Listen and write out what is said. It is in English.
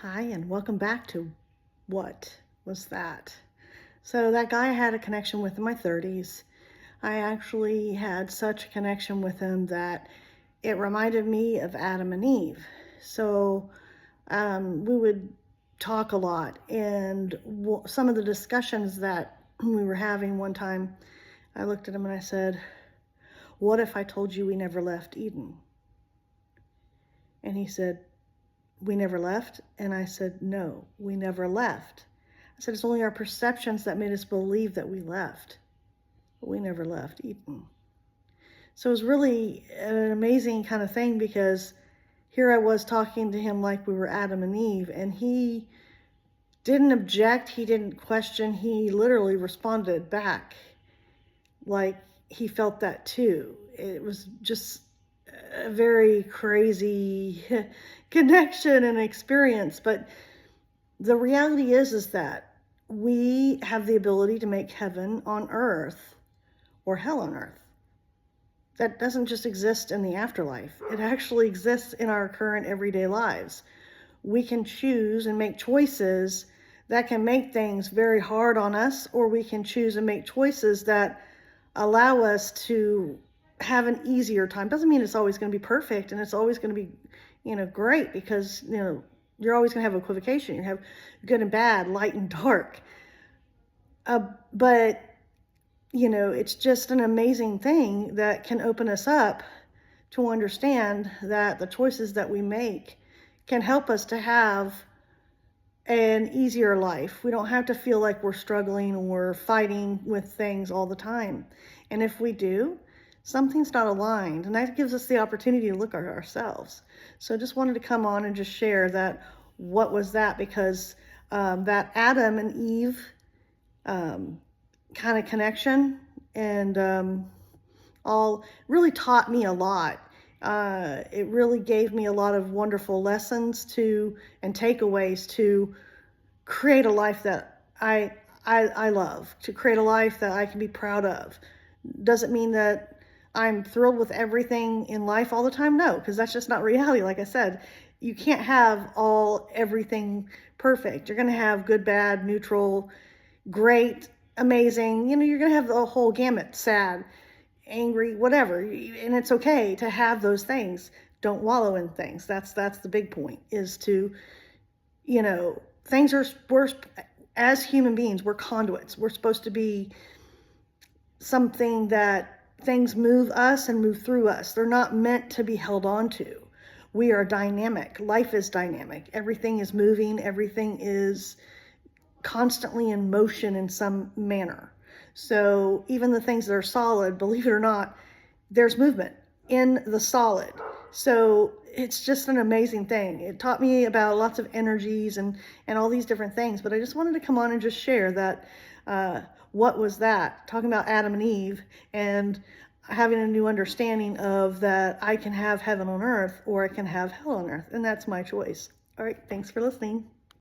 Hi, and welcome back to What Was That? So, that guy I had a connection with in my 30s. I actually had such a connection with him that it reminded me of Adam and Eve. So, we would talk a lot, and some of the discussions that we were having one time, I looked at him and I said, "What if I told you we never left Eden?" And he said, "We never left?" And I said, "No, we never left." I said, "It's only our perceptions that made us believe that we left, but we never left Eden." So it was really an amazing kind of thing because here I was talking to him like we were Adam and Eve, and he didn't object, he didn't question, he literally responded back like he felt that too. It was just a very crazy connection and experience, but the reality is that we have the ability to make heaven on earth or hell on earth. That doesn't just exist in the afterlife. It actually exists in our current everyday lives. We can choose and make choices that can make things very hard on us, or we can choose and make choices that allow us to have an easier time. Doesn't mean it's always going to be perfect and it's always going to be, great, because, you're always going to have equivocation. You have good and bad, light and dark. But, it's just an amazing thing that can open us up to understand that the choices that we make can help us to have an easier life. We don't have to feel like we're struggling or fighting with things all the time. And if we do, something's not aligned, and that gives us the opportunity to look at ourselves. So I just wanted to come on and just share that what was that, because that Adam and Eve kind of connection and all really taught me a lot. It really gave me a lot of wonderful lessons and takeaways to create a life that I love, to create a life that I can be proud of. Doesn't mean that I'm thrilled with everything in life all the time. No, because that's just not reality. Like I said, you can't have everything perfect. You're going to have good, bad, neutral, great, amazing. You're going to have the whole gamut, sad, angry, whatever. And it's okay to have those things. Don't wallow in things. That's the big point, is to, things we're, as human beings, we're conduits. We're supposed to be something that things move us and move through us. They're not meant to be held on to. We are dynamic. Life is dynamic. Everything is moving. Everything is constantly in motion in some manner. So even the things that are solid, believe it or not, there's movement in the solid. So it's just an amazing thing. It taught me about lots of energies and all these different things. But I just wanted to come on and just share that what was that? Talking about Adam and Eve and having a new understanding of that I can have heaven on earth or I can have hell on earth. And that's my choice. All right. Thanks for listening.